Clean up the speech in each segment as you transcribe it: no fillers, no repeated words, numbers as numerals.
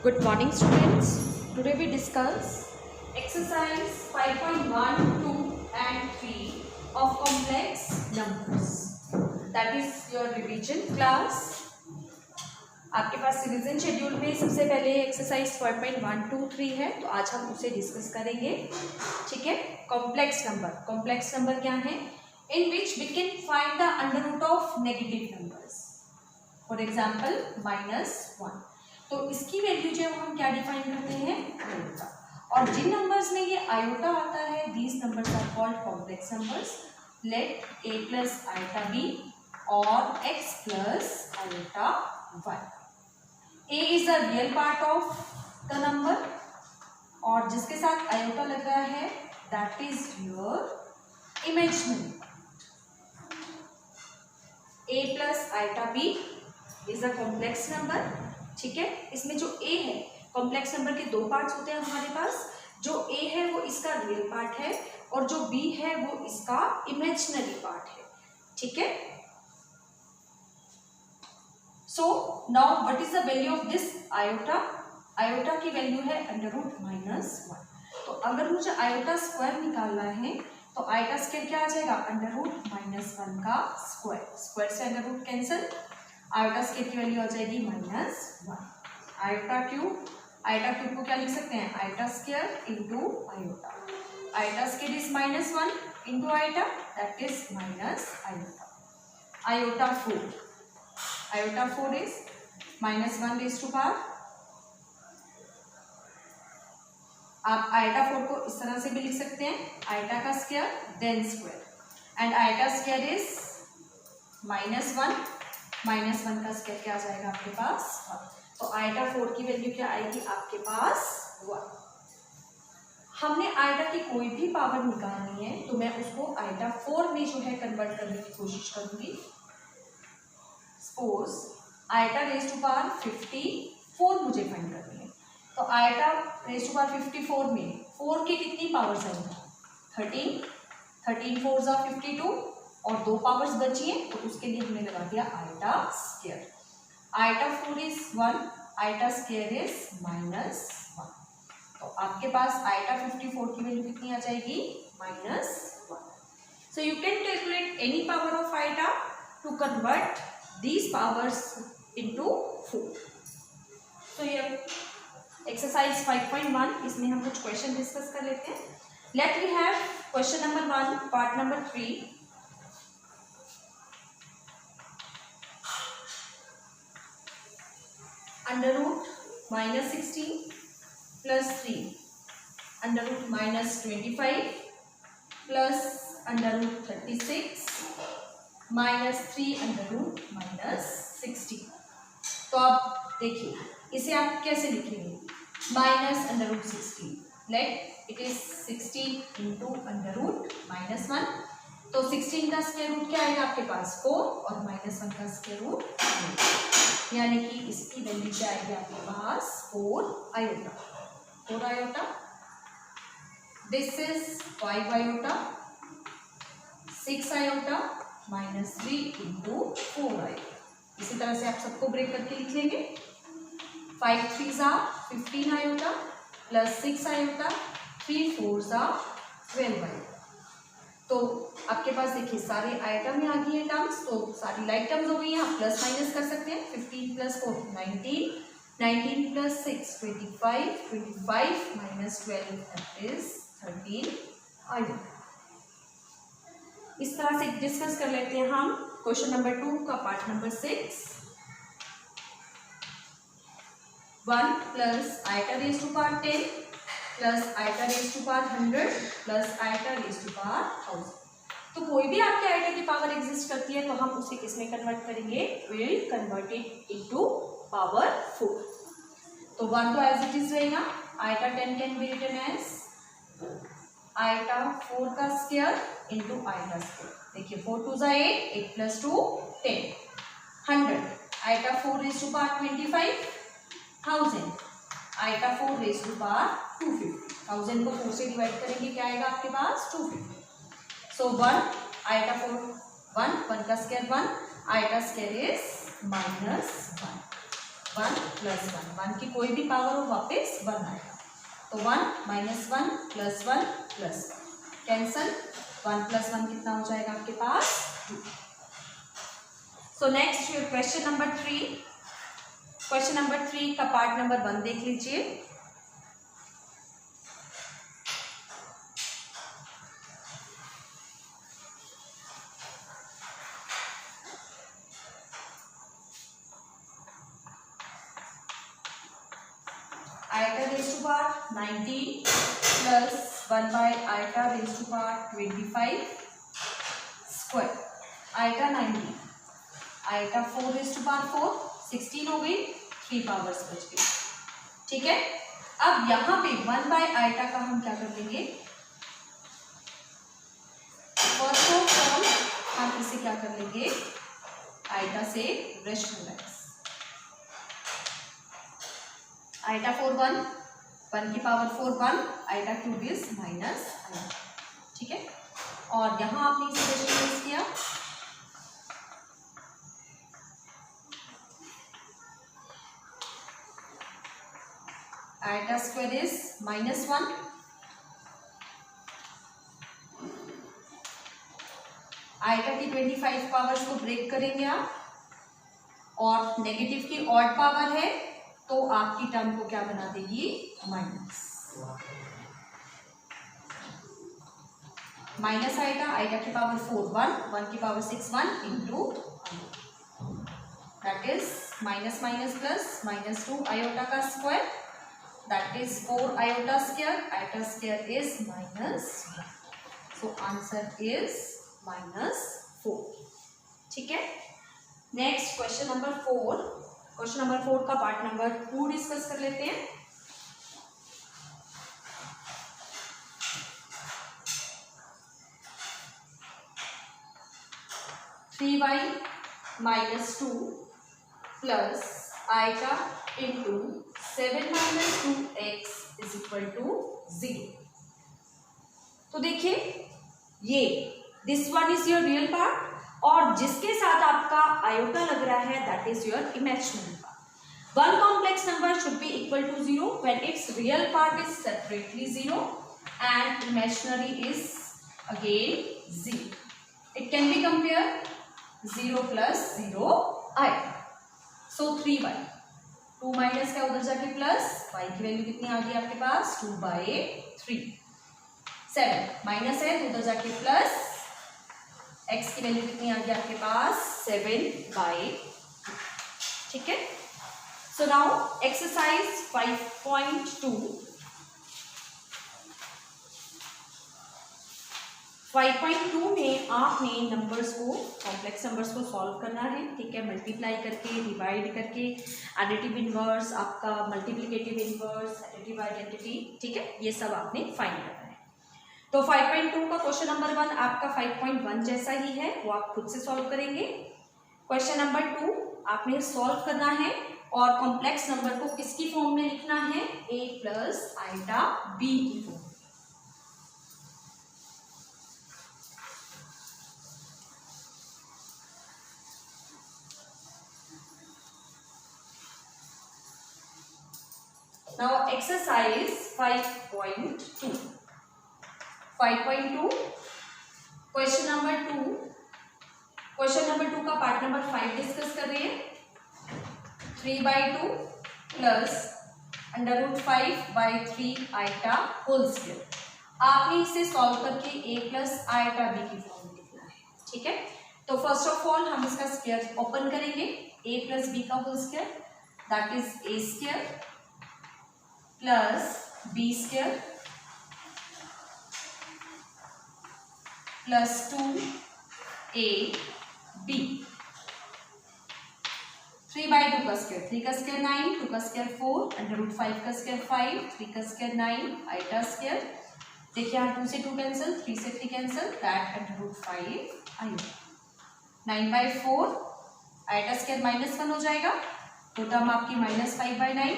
Good morning, students. Today we discuss exercise 5.1, 2 and 3 of complex numbers. That is your revision class. आपके पास revision schedule में सबसे पहले exercise 5.1, 2, 3 है, तो आज हम उसे डिस्कस करेंगे. ठीक है. कॉम्प्लेक्स नंबर क्या है? In which we can find the under root of negative numbers. For example -1. तो इसकी वैल्यू जो है हम क्या डिफाइन करते हैं? आयोटा. और जिन नंबर्स में ये आयोटा आता है, these numbers are called complex numbers. Let a plus iota B और x plus iota y. a is the real part of the number और जिसके साथ आयोटा लग रहा है that is your imaginary. a plus iota b is a complex number. ठीक है. इसमें जो a है, कॉम्प्लेक्स नंबर के दो पार्ट्स होते हैं हमारे पास. जो a है वो इसका रियल पार्ट है और जो b है वो इसका इमेजिनरी पार्ट है. ठीक है. So now what is the value of this iota? Iota की वैल्यू है √-1. तो अगर मुझे आयोटा स्क्वायर निकालना है तो आयोटा स्क्वायर क्या आ जाएगा? √-1 का स्क्वायर. स्क्वायर से under root cancel. Iota square की वैल्यू आ जाएगी -1. आयोटा क्यूब को क्या लिख सकते हैं? Iota square into iota. Iota square is -1 into iota, that is -iota. Iota 4 is -1 raise to power. आप आयोटा 4 को इस तरह से भी लिख सकते हैं, आयोटा का square then square. And iota square is -1. -1 का स्क्वायर क्या आ जाएगा आपके पास? 1. तो आयोटा 4 की वैल्यू क्या आएगी आपके पास? 1. हमने आयोटा की कोई भी पावर निकालनी है तो मैं उसको आयोटा 4 में जो है कन्वर्ट करने की कोशिश करूंगी. Suppose iota raise to power 54 मुझे फाइंड करनी है. तो आयोटा रेज़ टू पावर 54 में 4 की कितनी पावर्स आएंगी? 13 4 ज़ा 52 और 2 पावर्स बची हैं तो उसके लिए हमने लगा दिया iota square. Iota 4 is 1, iota square is -1. तो आपके पास आयोटा 54 की वैल्यू कितनी आ जाएगी? -1. So you can calculate any power of iota to convert these powers into 4. So here exercise 5.1, इसमें हम कुछ क्वेश्चन डिस्कस कर लेते हैं. Let we have question number 1, part number 3. Under root -16 plus 3 under root -25 plus under root 36 -3 under root -16. तो आप देखिए इसे आप कैसे लिखेंगे? -√16. Let it is 16 into under root -1. तो 16 का स्क्वायर रूट क्या आएगा आपके पास? 4 और -1 का स्क्वायर रूट 3. यानी कि इसकी वैल्यू क्या आएगी आपके पास? 4 iota. This is 5 iota, 6 iota -3 into 4 iota. इसी तरह से आप सबको ब्रेक करके लिख लेंगे. 5 3 ज़ा 15 आयोटा प्लस 6 आयोटा, 3 4 ज़ा 12 आयोटा. तो आपके पास देखिए सारे आयोटा में आ गई है टर्म्स, तो सारी लाइक टर्म्स हो गई हैं. आप प्लस माइनस कर सकते हैं. 15 plus 4 19 plus 6 25 -12 that is 13 iota. इस तरह से डिस्कस कर लेते हैं हम क्वेश्चन नंबर 2 का part number 6. 1 plus iota raise to power 10 plus iota raise to power 100 plus iota raise to power 1000. तो कोई भी आपके आयोटा की पावर एग्जिस्ट करती है तो हम उसे किस में कन्वर्ट करेंगे? Will convert it into power 4. तो 1 तो एज इट इज रहेगा. Iota 10 can be written as iota 4 का स्क्वायर इंटू आयोटा स्क्वायर. देखिए 4 2 ज़ा 8 plus 2 10. 100 iota 4 raise to power 25. 1000 iota 4 raise to power 250. 1000 को 4 से डिवाइड करेंगे क्या आएगा आपके पास? 250. सो 1 आयोटा 4 1 का square 1. Iota square is -1. 1 plus 1, 1 की कोई भी पावर हो वापस 1 आएगा, तो 1 minus 1 plus 1 plus 1 cancel, 1 plus 1 कितना हो जाएगा आपके पास 2। So next question number 3, question number 3 का पार्ट नंबर 1 देख लीजिए। Iota raise to power 19 plus 1 by iota raise to power 25 square, iota 19, iota 4 raise to power 4 16 हो गई, 3 पावर्स बच गई। ठीक है, अब यहाँ पे 1 बाय आइटा का हम क्या कर लेंगे, फर्स्ट ऑफ ऑल हम इसे क्या कर लेंगे, आइटा से रेशनलाइज, आइटा 4 1, 1 की power 4 1, iota cube is minus iota. ठीक है, और यहाँ आपने इसे रेशनलाइज किया, iota square is minus 1, iota की 25 पावर्स को ब्रेक करेंगे आप, और नेगेटिव की ऑड पावर है तो आपकी टर्म को क्या बना देगी, माइनस, माइनस आइटा, आइटा की पावर 4 1, 1 की power 6 1 into, that is minus minus plus minus 2 iota का square, that is 4 iota square, iota square is minus 1, so answer is minus 4। ठीक है, next question number 4, question number 4 का part number 2 discuss कर लेते हैं। Three y minus 2 plus iota into 7 minus 2x is equal to 0। तो देखिए ये this one is your real part, और जिसके साथ आपका आयोटा लग रहा है that is your imaginary part. One complex number should be equal to 0 when it's real part is separately 0 and imaginary is again 0। It can be compare 0 plus 0 आएगा, सो 3y, 2 minus का उधर जाके प्लस, y की value कितनी आ गई आपके पास 2/3, 7 minus है तो उधर जाके प्लस, x की वैल्यू कितनी आ गई आपके पास 7/2। ठीक है, सो नाउ एक्सरसाइज 5.2, 5.2 में आपने नंबर्स को, कॉम्प्लेक्स नंबर्स को सॉल्व करना है। ठीक है, मल्टीप्लाई करके, डिवाइड करके, एडिटिव इनवर्स, आपका मल्टीप्लिकेटिव इनवर्स, एडिटिव आइडेंटिटी, ठीक है, ये सब आपने फाइंड करना है। तो 5.2 का क्वेश्चन नंबर 1 आपका 5.1 जैसा ही है, वो आप खुद से सॉल्व करेंगे। क्वेश्चन नंबर 2 आपने सॉल्व करना है और कॉम्प्लेक्स नंबर को किसकी फॉर्म में लिखना है, a प्लस आइटा b की form. Now exercise 5.2, 5.2 question number 2, question number 2 का पार्ट नंबर 5 डिस्कस कर रहे हैं। 3/2 प्लस √5/3 आइटा होल स्क्वायर। आपने इसे सॉल्व करके a प्लस आइटा b की फॉर्म में लिखना है। ठीक है, तो फर्स्ट ऑफ ऑल हम इसका स्क्वायर ओपन करेंगे, a प्लस b का whole square, that is a square plus b square plus 2ab। 3/2 का स्क्वायर, 3 का स्क्वायर 9, 2 का स्क्वायर 4, √5 का स्क्वायर 5, 3 का स्क्वायर 9 आइटा स्क्वायर। देखिए यहाँ 2 से 2 कैंसिल, 3 से 3 cancel, that √5 iota. 9/4 iota square -1 हो जाएगा, तो टर्म आपकी -5/9।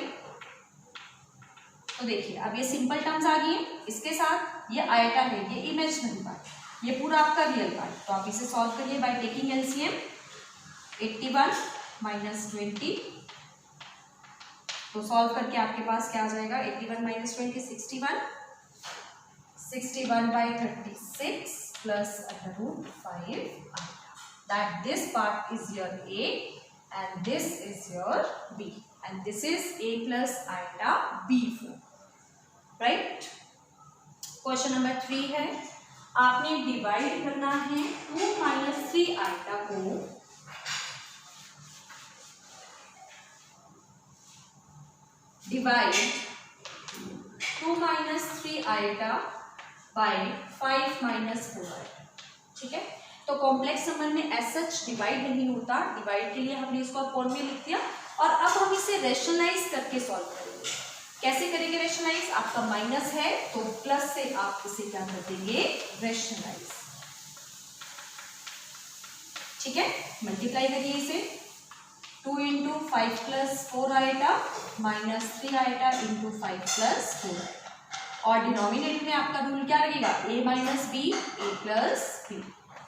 तो देखिए अब ये सिंपल टर्म्स आ गई हैं, इसके साथ ये आइटा है, ये इमेजिनरी पार्ट, ये पूरा आपका रियल पार्ट। तो आप इसे सॉल्व करिए बाय टेकिंग एलसीएम। 81 - 20 तो सॉल्व करके आपके पास क्या आ जाएगा, 81 minus 20 61, 61/36 plus √5 that this part is your A and this is your B and this is A plus iota B4, right? Question number 3 है, आपने डिवाइड करना है 2 - 3 आइटा को डिवाइड 2 - 3 आइटा बाय 5 - 4 आइटा, ठीक है। तो कॉम्प्लेक्स नंबर में as such divide नहीं होता, डिवाइड के लिए हमने इसको फॉर्म में लिख दिया और अब हम इसे रेशनलाइज करके सॉल्व करेंगे। कैसे करेंगे रेशनलाइज, आपका माइनस है तो प्लस से आप इसे क्या कर देंगे, रेशनलाइज, ठीक है। मल्टीप्लाई करिए इसे, 2 × 5 + 4 आइटा माइनस 3 आइटा × 5 + 4 आइटा और डिनोमिनेटर में आपका रूल क्या लगेगा, a - b a + b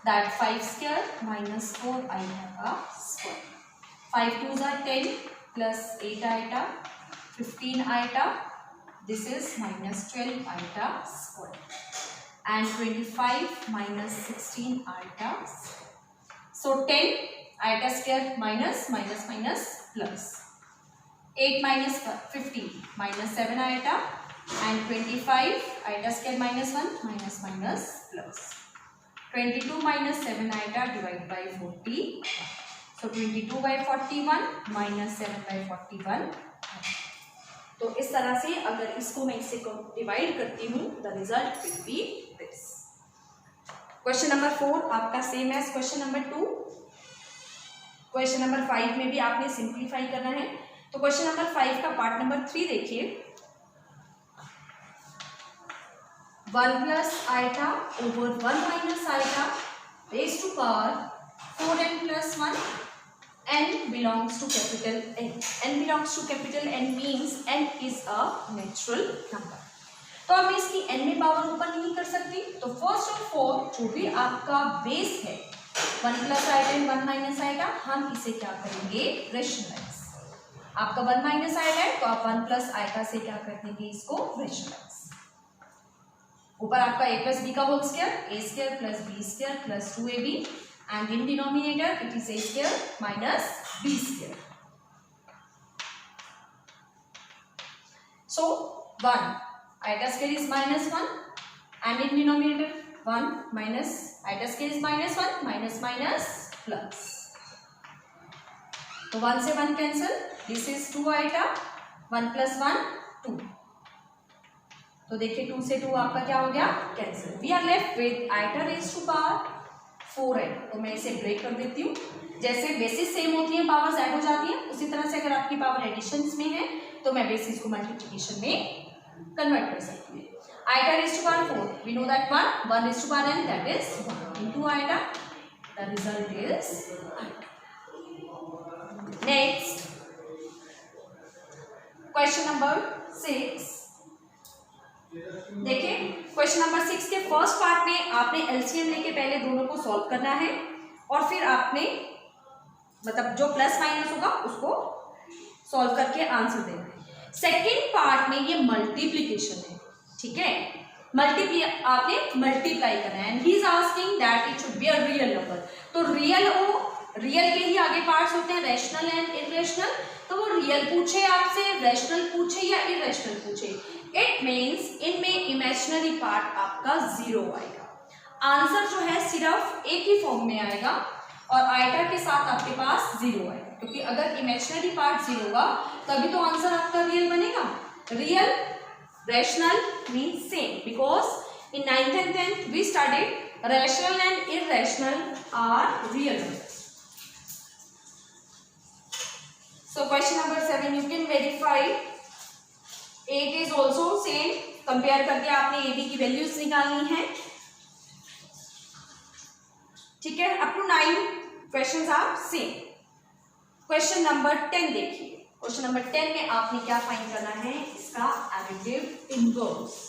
that 5² - 4 iota का square, 5 × 2 = 10 + 8 iota 15 iota, this is -12 iota square and 25 - 16 iota, so 10 iota square minus minus minus plus, 8 - 15 -7 iota and 25 iota square -1 minus minus plus, 22 - 7 iota divide by 40, so 22/41 - 7/41। तो इस तरह से अगर इसको मैं इससे divide करती हूँ the result will be this. Question number 4 आपका सेम है क्वेश्चन नंबर 2। क्वेश्चन नंबर 5 में भी आपने सिंप्लीफाई करना है। तो क्वेश्चन नंबर 5 का पार्ट नंबर 3 देखिए, 1 + iota over 1 - iota raised to power 4n + 1, n belongs to capital N. n belongs to capital N means n is a natural number। तो अब मैं इसकी n में पावर ऊपर नहीं कर सकती, तो फर्स्ट ऑफ ऑल जो भी आपका बेस है 1 + आइटा एंड 1 - आइटा, हम इसे क्या करेंगे, रेशनलाइज। आपका 1 - आइटा है तो आप 1 + आइटा से क्या कर देंगे, इसको रेशनलाइज। ऊपर आपका a + b का whole square, a² + b² + 2ab and in denominator it is a² - b²। So 1 iota square is -1 and in denominator 1 minus iota square is -1 minus minus plus, तो 1 से 1 कैंसिल, दिस इज 2 आइटा, 1 + 1 2, तो देखिए 2 से 2 आपका क्या हो गया, cancel. We are left with iota raised to power 4n। तो मैं इसे ब्रेक कर देती हूँ, जैसे बेसिस सेम होती है पावर्स ऐड हो जाती है, उसी तरह से अगर आपकी पावर एडिशंस में है तो मैं बेसिस को मल्टीप्लिकेशन में कन्वर्ट कर सकती हूँ। Iota raised to power 4, we know that 1 raised to power n that is 1 into iota, the result is next question number 6। देखिए क्वेश्चन नंबर 6 के फर्स्ट पार्ट में आपने एलसीएम लेके पहले दोनों को सॉल्व करना है और फिर आपने मतलब जो प्लस माइनस होगा उसको सॉल्व करके आंसर देना है। सेकेंड पार्ट में ये मल्टीप्लीकेशन है, ठीक है, आपने मल्टीप्लाई करना है and he is asking that it should be a real number. तो रियल के ही आगे पार्ट्स होते हैं रैशनल एंड इरेशनल, तो वो रियल पूछे आपसे, रैशनल पूछे या इरेशनल पूछे, इट मीन्स इनमें इमेजिनरी पार्ट आपका 0 आएगा। आंसर जो है सिर्फ एक ही फॉर्म में आएगा और आइटा के साथ आपके पास 0 आएगा, क्योंकि अगर इमेजिनरी पार्ट 0 होगा तभी तो आंसर आपका रियल बनेगा। Real rational means same, because in 9th and 10th we studied rational and irrational are real numbers. So question number 7 you can verify 8 is also same, compare करके आपने A B की values निकालनी है, ठीक है। Up to 9 questions are same. Question number 10 देखिए, question number 10 में आपने क्या फाइंड करना है, इसका एडिटिव इनवर्स।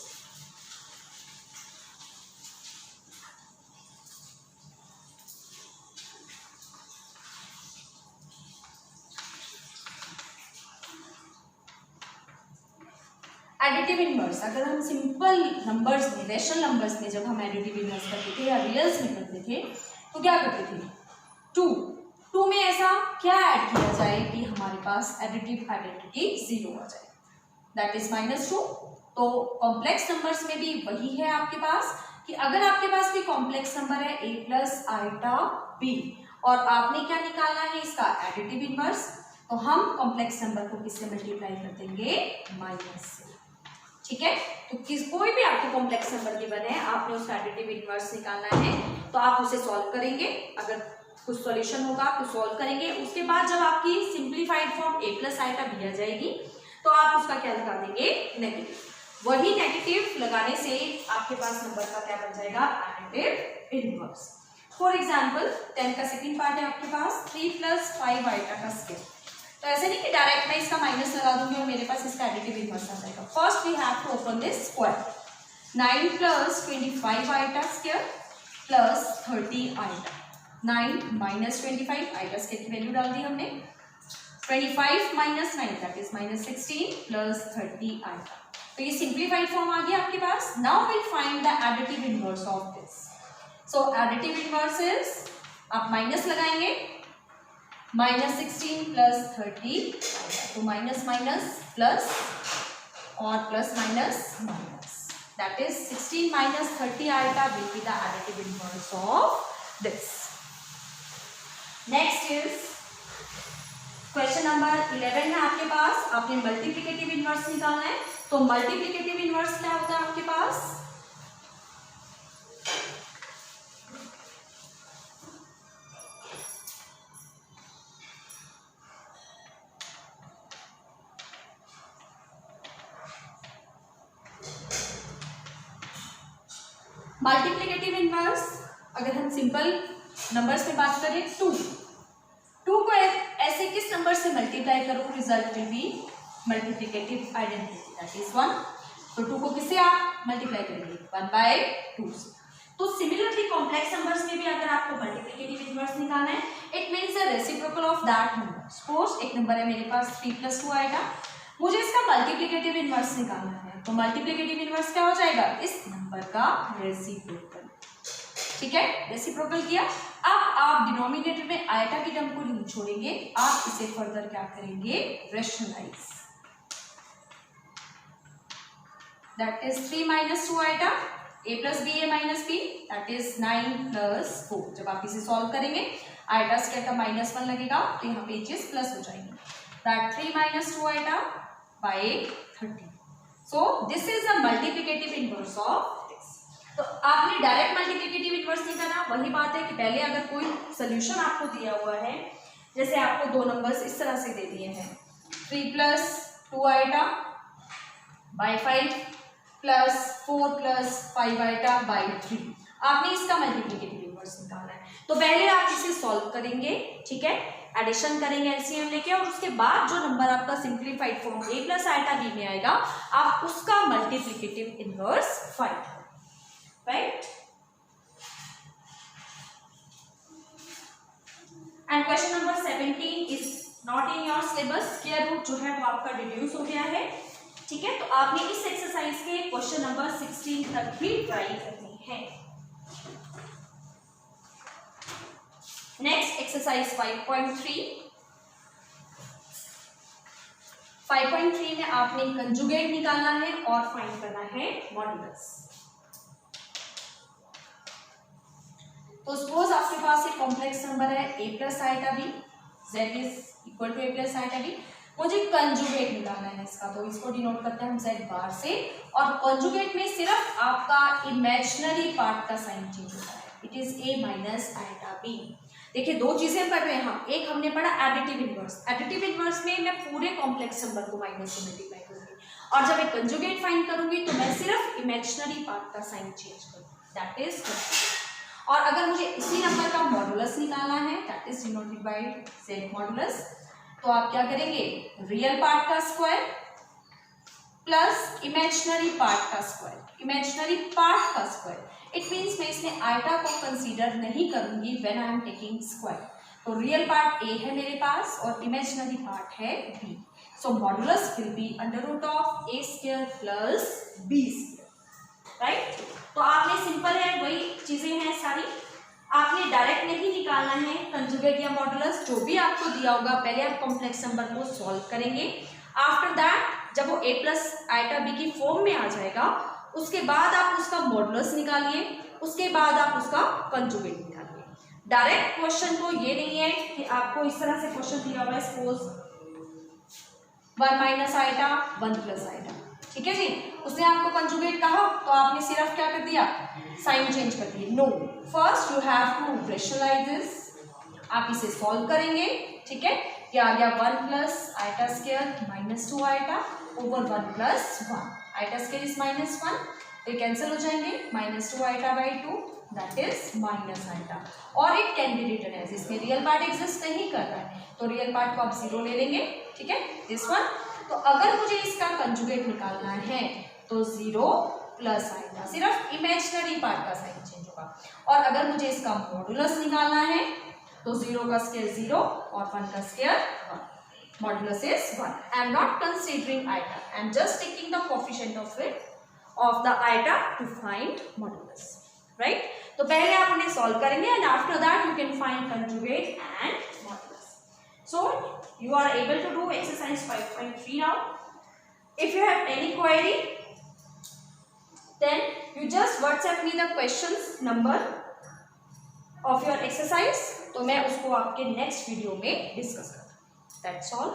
एडिटिव इनवर्स, अगर हम सिंपल नंबर्स में, रैशनल नंबर्स में जब हम एडिटिव इनवर्स करते थे या रियल्स में करते थे तो क्या करते थे, 2 में ऐसा क्या ऐड किया जाए कि हमारे पास एडिटिव आइडेंटिटी 0 आ जाए, दैट इज -2। तो कॉम्प्लेक्स नंबर्स में भी वही है आपके पास कि अगर आपके पास कोई कॉम्प्लेक्स नंबर है a प्लस आइटा b और आपने क्या निकालना है इसका एडिटिव इनवर्स, तो हम कॉम्प्लेक्स नंबर को किससे मल्टीप्लाई कर देंगे, माइनस से। ठीक है, तो कोई भी आपको कॉम्प्लेक्स नंबर गिवन है, आपने उसका एडिटिव इनवर्स निकालना है, तो आप उसे सॉल्व करेंगे। अगर कुछ सॉल्यूशन होगा तो सॉल्व करेंगे, उसके बाद जब आपकी simplified form a plus iota b आ जाएगी तो आप उसका क्या लगा देंगे, नेगेटिव। वही नेगेटिव लगाने से आपके पास नंबर का क्या बन जाएगा, एडिटिव इनवर्स। फॉर एग्जाम्पल 10 का सेकंड पार्ट है आपके पास 3 + 5 आइटा का स्क्वायर। तो ऐसे नहीं कि डायरेक्ट मैं इसका माइनस लगा दूंगी और मेरे पास इसका एडिटिव इनवर्स आ जाएगा। First we have to open this square, 9 + 25 iota square plus 30 iota, 9 - 25 iota square की वैल्यू डाल दी हमने, 25 - 9 दैट इज -16 प्लस 30 आइटा। तो ये सिंप्लीफाइड फॉर्म आ गया आपके पास। Now will find the additive inverse of this. So additive inverse is, आप माइनस लगाएंगे, -16 प्लस 30, तो माइनस माइनस प्लस और plus minus minus, that is 16 - 30 iota will be the additive inverse of this. Next is question number 11 है आपके पास, आपने multiplicative inverse निकालना है। तो मल्टीप्लिकेटिव इनवर्स क्या होता है आपके पास, मल्टीप्लिकेटिव इनवर्स अगर हम सिंपल नंबर्स में बात करें, 2 को ऐसे किस नंबर से मल्टीप्लाई करो, result will be multiplicative identity, that is 1। तो 2 को किससे आप मल्टीप्लाई करेंगे, 1/2 से। तो सिमिलरली कॉम्प्लेक्स नंबर्स में भी अगर आपको मल्टीप्लिकेटिव इनवर्स निकालना है, it means the reciprocal of that number. Suppose एक नंबर है मेरे पास 3 + 2 आएगा, मुझे इसका मल्टीप्लिकेटिव इनवर्स निकालना है, तो मल्टीप्लिकेटिव इनवर्स क्या हो जाएगा, इस नंबर का रेसिप्रोकल। ठीक है, रेसिप्रोकल किया। अब आप डिनोमिनेटर में आइटा की टर्म को नहीं छोड़ेंगे, आप इसे फर्दर क्या करेंगे, rationalize, that is 3 - 2 iota, a + b a - b, that is 9 + 4। जब आप इसे सॉल्व करेंगे आइटा स्क्वायर का -1 लगेगा, तो यहाँ पे एजेस प्लस हो जाएंगे, that 3 - 2 iota by 30। So this is a multiplicative inverse of this. तो आपने डायरेक्ट मल्टीप्लिकेटिव इनवर्स नहीं करना, वही बात है कि पहले अगर कोई सोल्यूशन आपको दिया हुआ है, जैसे आपको दो नंबर्स इस तरह से दे दिए हैं, 3 + 2 iota by 5 plus 4 + 5 iota by 3, आपने इसका मल्टीप्लिकेटिव इनवर्स निकालना है। तो पहले आप इसे सॉल्व करेंगे, ठीक है, एडिशन करेंगे एलसीएम लेके, और उसके बाद जो नंबर आपका simplified form a + iota b में आएगा, आप उसका मल्टीप्लिकेटिव इनवर्स फाइंड करें, right. And question number 17 is not in your syllabus. Square root जो है वो आपका डिड्यूस हो गया है, ठीक है। तो आपने इस एक्सरसाइज के क्वेश्चन नंबर 16 तक भी ट्राई करनी है। Next exercise 5.3। 5.3 में आपने कंजुगेट निकालना है और फाइंड करना है मॉड्यूलस। तो सपोज आपके पास एक कॉम्प्लेक्स नंबर है a + iota b, z is equal to a + iota b। मुझे कंजुगेट निकालना है इसका, तो इसको डिनोट करते हैं हम z बार से, और कंजुगेट में सिर्फ आपका इमेजिनरी पार्ट का साइन चेंज होता है, it is a - iota b। देखिए दो चीजें पढ़ रहे हैं हम, एक हमने पढ़ा एडिटिव इनवर्स। एडिटिव इनवर्स में मैं पूरे कॉम्प्लेक्स नंबर को माइनस से मल्टीप्लाई करूंगी, और जब मैं कंजुगेट फाइंड करूंगी तो मैं सिर्फ इमेजिनरी पार्ट का साइन चेंज करूंगी, दैट इज। और अगर मुझे इसी नंबर का मॉडुलस निकालना है, that is denoted by z modulus, तो आप क्या करेंगे, रियल पार्ट का स्क्वायर प्लस इमेजिनरी पार्ट का स्क्वायर। इमेजिनरी पार्ट का स्क्वायर इट मीन्स मैं इसमें आइटा को कंसीडर नहीं करूंगी when I am taking square. तो रियल पार्ट a है मेरे पास और इमेजिनरी पार्ट है b। So modulus will be under root of a square plus b square, right? तो आपने सिंपल है, वही चीजें हैं सारी, आपने डायरेक्ट नहीं निकालना है कंजुगेट या मॉडुलस, जो भी आपको दिया होगा पहले आप कॉम्प्लेक्स नंबर को सॉल्व करेंगे। आफ्टर दैट जब वो a प्लस आइटा b की फॉर्म में आ जाएगा, उसके बाद आप उसका मॉडुलस निकालिए, उसके बाद आप उसका कंजुगेट निकालिए। डायरेक्ट क्वेश्चन को ये नहीं है कि आपको इस तरह से क्वेश्चन दिया हुआ है, suppose 1 minus iota 1 plus iota, ठीक है जी, उसने आपको कंजुगेट कहा तो आपने सिर्फ क्या कर दिया, साइन चेंज कर दिए। No, first you have to rationalize this, आप इसे सॉल्व करेंगे, ठीक है। क्या आ गया 1 plus iota square minus 2 iota over 1 plus 1, iota square is minus 1, तो कैंसिल हो जाएंगे, minus 2 iota by 2 that is minus iota, और it can be written as, इसमें रियल पार्ट एग्जिस्ट नहीं कर रहा है तो रियल पार्ट को आप 0 ले लेंगे, ठीक है, दिस वन। तो अगर मुझे इसका कंजुगेट निकालना है तो 0 प्लस आइटा, सिर्फ इमेजिनरी पार्ट का साइन चेंज होगा, और अगर मुझे इसका मॉडुलस निकालना है तो 0 का स्क्वायर 0 और 1 का square 1, modulus is 1। I am not considering iota, I am just taking the coefficient of it of the iota to find modulus, right. तो पहले आप उन्हें सॉल्व करेंगे and after that you can find conjugate and modulus. So you are able to do exercise 5.3 now. If you have any query, then you just WhatsApp me the questions number of your exercise, तो मैं उसको आपके next video में discuss करूँगा। That's all.